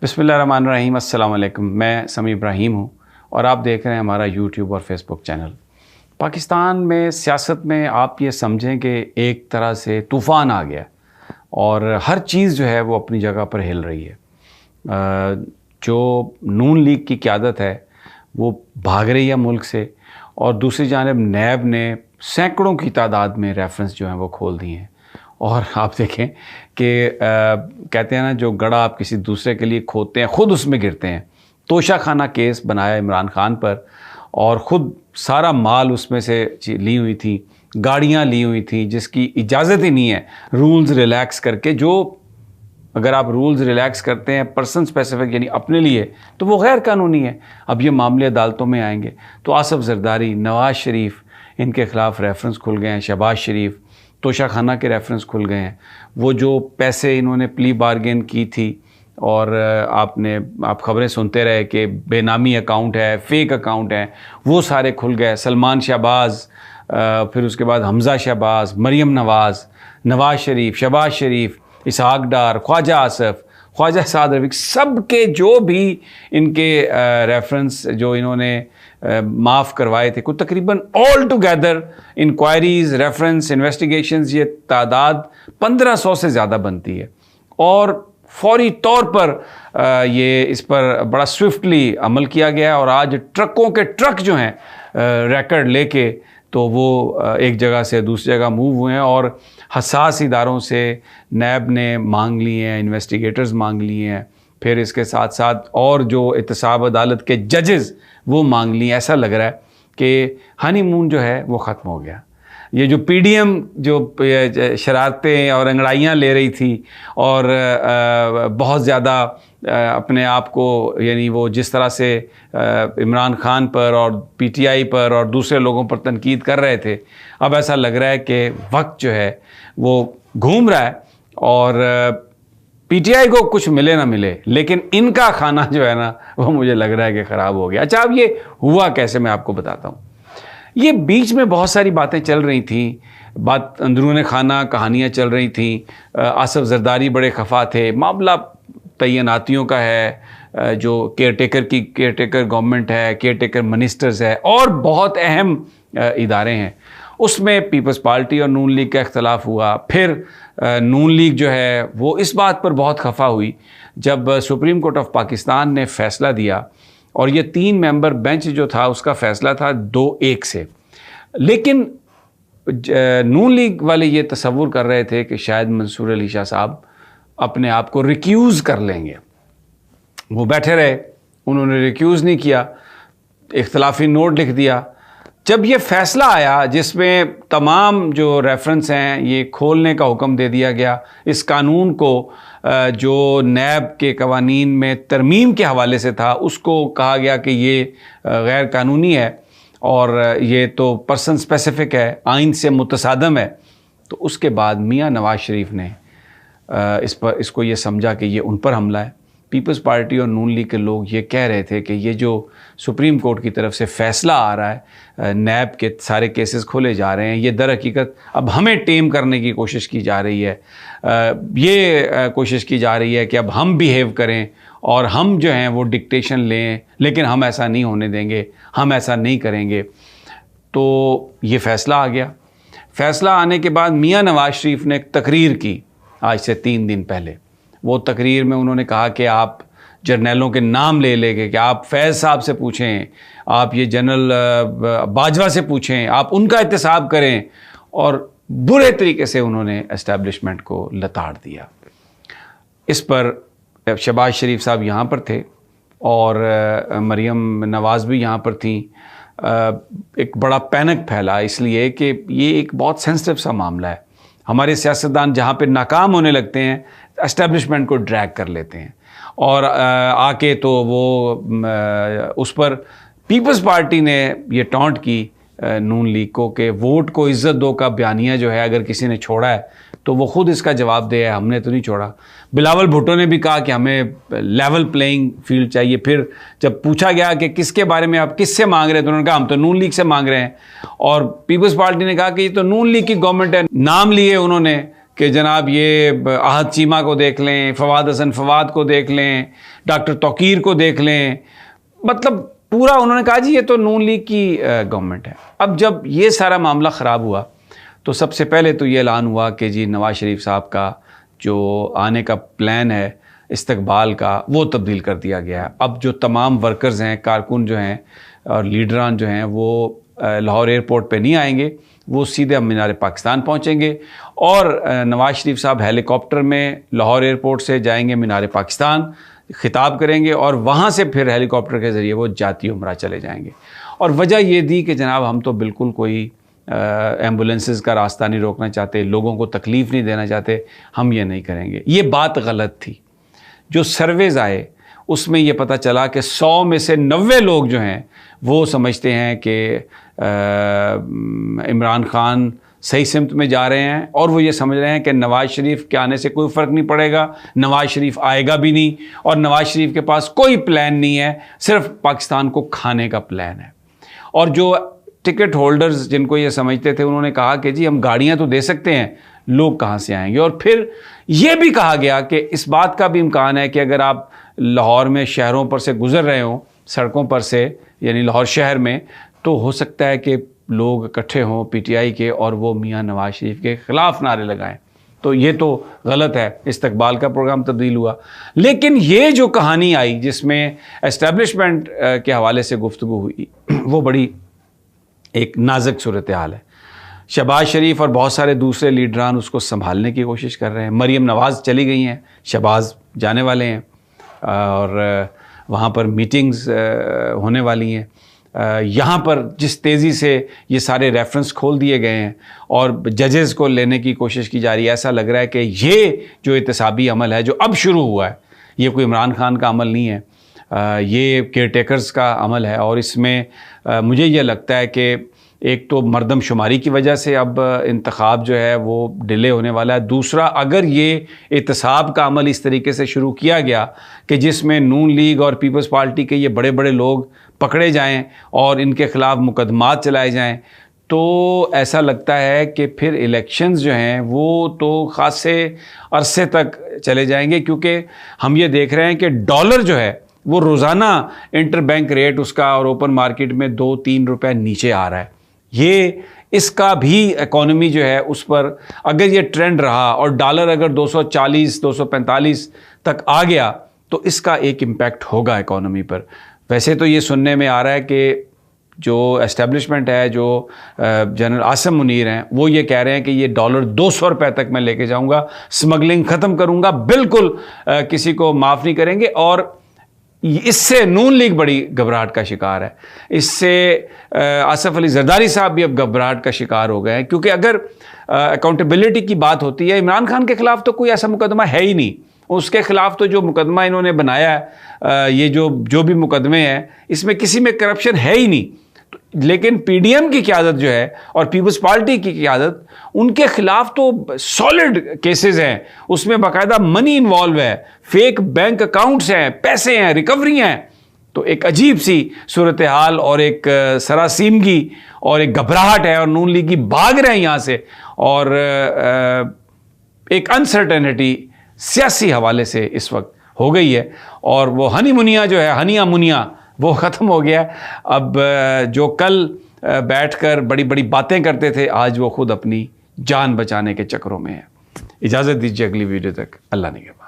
बिस्मिल्लाहिर्रहमानिर्रहीम, अस्सलाम वालेकुम। मैं समी इब्राहिम हूँ और आप देख रहे हैं हमारा यूट्यूब और फेसबुक चैनल। पाकिस्तान में सियासत में आप ये समझें कि एक तरह से तूफ़ान आ गया और हर चीज़ जो है वो अपनी जगह पर हिल रही है। जो नून लीग की क़यादत है वो भाग रही है मुल्क से, और दूसरी जानिब नैब ने सैकड़ों की तादाद में रेफरेंस जो हैं वो खोल दिए हैं। और आप देखें कि कहते हैं ना, जो गड़ा आप किसी दूसरे के लिए खोदते हैं ख़ुद उसमें गिरते हैं। तोशा खाना केस बनाया इमरान खान पर और ख़ुद सारा माल उसमें से ली हुई थी, गाड़ियाँ ली हुई थी जिसकी इजाज़त ही नहीं है रूल्स रिलैक्स करके। जो अगर आप रूल्स रिलैक्स करते हैं पर्सन स्पेसिफिक यानी अपने लिए, तो वो गैर कानूनी है। अब ये मामले अदालतों में आएंगे तो आसफ जरदारी, नवाज़ शरीफ, इनके ख़िलाफ़ रेफरेंस खुल गए हैं। शहबाज शरीफ, तोशा खाना के रेफरेंस खुल गए हैं। वो जो पैसे इन्होंने प्ली बारगेन की थी और आप खबरें सुनते रहे कि बेनामी अकाउंट है, फेक अकाउंट है, वो सारे खुल गए। सलमान शहबाज, फिर उसके बाद हमज़ा शहबाज, मरियम नवाज़, नवाज़ शरीफ, शहबाज शरीफ, इसहाक डार, ख्वाजा आसफ, ख्वाजा साद रफ़ीक, सब के जो भी इनके रेफरेंस जो इन्होंने माफ़ करवाए थे, कुछ तकरीबन all together enquiries, reference, investigations, ये तादाद 1500 से ज़्यादा बनती है। और फौरी तौर पर ये इस पर बड़ा स्विफ्टली अमल किया गया और आज ट्रकों के ट्रक जो हैं रिकॉर्ड लेके तो वो एक जगह से दूसरी जगह मूव हुए हैं। और हसास इदारों से नैब ने मांग लिए हैं, इन्वेस्टिगेटर्स मांग लिए हैं, फिर इसके साथ साथ और जो एहतसाब अदालत के जजेस वो मांग लिए। ऐसा लग रहा है कि हनीमून जो है वो ख़त्म हो गया। ये जो पीडीएम जो शरारतें और अंगड़ाइयाँ ले रही थी और बहुत ज़्यादा अपने आप को, यानी वो जिस तरह से इमरान खान पर और पीटीआई पर और दूसरे लोगों पर तनकीद कर रहे थे, अब ऐसा लग रहा है कि वक्त जो है वो घूम रहा है और पीटीआई को कुछ मिले ना मिले, लेकिन इनका खाना जो है ना वो मुझे लग रहा है कि ख़राब हो गया। अच्छा, अब ये हुआ कैसे, मैं आपको बताता हूँ। ये बीच में बहुत सारी बातें चल रही थी, बात अंदरूने खाना कहानियाँ चल रही थी। आसफ जरदारी बड़े खफा थे। मामला तैनातियों का है, जो केयरटेकर गवर्नमेंट है, केयरटेकर मिनिस्टर्स है और बहुत अहम इदारे हैं। उसमें पीपल्स पार्टी और नून लीग का इख्तलाफ हुआ। फिर नून लीग जो है वो इस बात पर बहुत खफा हुई जब सुप्रीम कोर्ट ऑफ पाकिस्तान ने फ़ैसला दिया, और ये 3 मेंबर बेंच जो था उसका फ़ैसला था 2-1 से। लेकिन नून लीग वाले ये तसव्वुर कर रहे थे कि शायद मंसूर अली शाह साहब अपने आप को रिक्यूज़ कर लेंगे। वो बैठे रहे, उन्होंने रिक्यूज़ नहीं किया, इख्तलाफी नोट लिख दिया। जब ये फ़ैसला आया जिसमें तमाम जो रेफरेंस हैं ये खोलने का हुक्म दे दिया गया, इस कानून को जो नैब के कवानीन में तरमीम के हवाले से था उसको कहा गया कि ये गैर कानूनी है और ये तो पर्सन स्पेसिफिक है, आइन से मुतसादम है। तो उसके बाद मियाँ नवाज़ शरीफ ने इसको ये समझा कि ये उन पर हमला है। पीपल्स पार्टी और नून लीग के लोग ये कह रहे थे कि ये जो सुप्रीम कोर्ट की तरफ से फ़ैसला आ रहा है, नैब के सारे केसेस खोले जा रहे हैं, ये दर हकीकत अब हमें टेम करने की कोशिश की जा रही है। ये कोशिश की जा रही है कि अब हम बिहेव करें और हम जो हैं वो डिक्टेशन लें, लेकिन हम ऐसा नहीं होने देंगे, हम ऐसा नहीं करेंगे। तो ये फ़ैसला आ गया। फ़ैसला आने के बाद मियाँ नवाज़ शरीफ ने एक तकरीर की आज से 3 दिन पहले। वो तकरीर में उन्होंने कहा कि आप जर्नलों के नाम ले लेंगे, कि आप फैज़ साहब से पूछें, आप ये जनरल बाजवा से पूछें, आप उनका एहतसाब करें, और बुरे तरीके से उन्होंने एस्टैब्लिशमेंट को लताड़ दिया। इस पर शहबाज शरीफ साहब यहाँ पर थे और मरियम नवाज़ भी यहाँ पर थी। एक बड़ा पैनिक फैला, इसलिए कि ये एक बहुत सेंसिटिव सा मामला है। हमारे सियासतदान जहाँ पे नाकाम होने लगते हैं एस्टैब्लिशमेंट को ड्रैग कर लेते हैं और आके तो वो उस पर पीपल्स पार्टी ने ये टॉन्ट की नून लीग को कि वोट को इज़्ज़त दो का बयानिया जो है अगर किसी ने छोड़ा है तो वो ख़ुद इसका जवाब दे, हमने तो नहीं छोड़ा। बिलावल भुट्टो ने भी कहा कि हमें लेवल प्लेइंग फील्ड चाहिए। फिर जब पूछा गया कि किसके बारे में आप किससे मांग रहे हैं तो उन्होंने कहा हम तो नून लीग से मांग रहे हैं। और पीपल्स पार्टी ने कहा कि ये तो नून लीग की गवर्नमेंट है। नाम लिए उन्होंने कि जनाब ये आहद चीमा को देख लें, फवाद हसन फवाद को देख लें, डॉक्टर तौकीर को देख लें, मतलब पूरा उन्होंने कहा जी ये तो नून लीग की गवर्नमेंट है। अब जब ये सारा मामला ख़राब हुआ तो सबसे पहले तो ये ऐलान हुआ कि जी नवाज़ शरीफ साहब का जो आने का प्लान है इस्तकबाल का वो तब्दील कर दिया गया है। अब जो तमाम वर्कर्स हैं, कारकुन जो हैं और लीडरान जो हैं वो लाहौर एयरपोर्ट पे नहीं आएंगे, वो सीधे मीनार पाकिस्तान पहुंचेंगे और नवाज़ शरीफ साहब हेलीकॉप्टर में लाहौर एयरपोर्ट से जाएंगे मीनार पाकिस्तान, खिताब करेंगे और वहाँ से फिर हेलीकॉप्टर के ज़रिए वो जाती उम्रा चले जाएंगे। और वजह ये दी कि जनाब हम तो बिल्कुल कोई एम्बुलेंसेस का रास्ता नहीं रोकना चाहते, लोगों को तकलीफ़ नहीं देना चाहते, हम ये नहीं करेंगे। ये बात गलत थी। जो सर्वेज़ आए उसमें ये पता चला कि 100 में से 90 लोग जो हैं वो समझते हैं कि इमरान खान सही सिमत में जा रहे हैं और वो ये समझ रहे हैं कि नवाज़ शरीफ के आने से कोई फ़र्क नहीं पड़ेगा, नवाज़ शरीफ आएगा भी नहीं और नवाज़ शरीफ के पास कोई प्लान नहीं है, सिर्फ पाकिस्तान को खाने का प्लान है। और जो टिकट होल्डर्स जिनको ये समझते थे उन्होंने कहा कि जी हम गाड़ियाँ तो दे सकते हैं, लोग कहाँ से आएंगे। और फिर ये भी कहा गया कि इस बात का भी इम्कान है कि अगर आप लाहौर में शहरों पर से गुज़र रहे हों, सड़कों पर से यानी लाहौर शहर में, तो हो सकता है कि लोग इकट्ठे हों पीटीआई के और वो मियां नवाज शरीफ के ख़िलाफ़ नारे लगाएं। तो ये तो गलत है, इस्तकबाल का प्रोग्राम तब्दील हुआ। लेकिन ये जो कहानी आई जिसमें एस्टेब्लिशमेंट के हवाले से गुफ्तगू हुई वो बड़ी एक नाजुक सूरत हाल है। शहबाज शरीफ और बहुत सारे दूसरे लीडरान उसको संभालने की कोशिश कर रहे हैं। मरीम नवाज़ चली गई हैं, शहबाज जाने वाले हैं और वहाँ पर मीटिंग्स होने वाली हैं। यहाँ पर जिस तेज़ी से ये सारे रेफरेंस खोल दिए गए हैं और जजेस को लेने की कोशिश की जा रही है, ऐसा लग रहा है कि ये जो एहतसाबी अमल है जो अब शुरू हुआ है, ये कोई इमरान खान का अमल नहीं है, ये केयर टेकर्स का अमल है। और इसमें मुझे ये लगता है कि एक तो मरदमशुमारी की वजह से अब इंतखाब जो है वो डिले होने वाला है। दूसरा, अगर ये एहतसाब का अमल इस तरीके से शुरू किया गया कि जिसमें नून लीग और पीपल्स पार्टी के ये बड़े बड़े लोग पकड़े जाएं और इनके ख़िलाफ़ मुकदमात चलाए जाएं, तो ऐसा लगता है कि फिर इलेक्शंस जो हैं वो तो ख़ासे अरसे तक चले जाएंगे। क्योंकि हम ये देख रहे हैं कि डॉलर जो है वो रोज़ाना इंटर बैंक रेट उसका और ओपन मार्केट में 2-3 रुपए नीचे आ रहा है। ये इसका भी इकॉनमी जो है उस पर अगर ये ट्रेंड रहा और डॉलर अगर 240-245 तक आ गया तो इसका एक इम्पैक्ट होगा इकॉनमी पर। वैसे तो ये सुनने में आ रहा है कि जो एस्टेब्लिशमेंट है, जो जनरल आसिम मुनीर हैं, वो ये कह रहे हैं कि ये डॉलर 200 रुपए तक मैं लेके जाऊंगा, स्मगलिंग ख़त्म करूंगा, बिल्कुल किसी को माफ़ नहीं करेंगे। और इससे नून लीग बड़ी घबराहट का शिकार है। इससे आसिफ अली जरदारी साहब भी अब घबराहट का शिकार हो गए हैं। क्योंकि अगर अकाउंटेबिलिटी की बात होती है, इमरान खान के ख़िलाफ़ तो कोई ऐसा मुकदमा है ही नहीं। उसके ख़िलाफ़ तो जो मुकदमा इन्होंने बनाया है, ये जो भी मुकदमे हैं, इसमें किसी में करप्शन है ही नहीं। लेकिन पीडीएम की क़यादत जो है और पीपल्स पार्टी की क़यादत, उनके ख़िलाफ़ तो सॉलिड केसेस हैं, उसमें बाकायदा मनी इन्वॉल्व है, फेक बैंक अकाउंट्स हैं, पैसे हैं, रिकवरी हैं। तो एक अजीब सी सूरत हाल और एक सरासीमगी और एक घबराहट है और नून लीग की भाग रहे हैं यहाँ से। और एक अनसर्टेनिटी सियासी हवाले से इस वक्त हो गई है और वो हनीमुनिया जो है, हनिया मुनिया, वो ख़त्म हो गया। अब जो कल बैठकर बड़ी बड़ी बातें करते थे, आज वो खुद अपनी जान बचाने के चक्करों में है। इजाज़त दीजिए अगली वीडियो तक। अल्लाह निगहबान।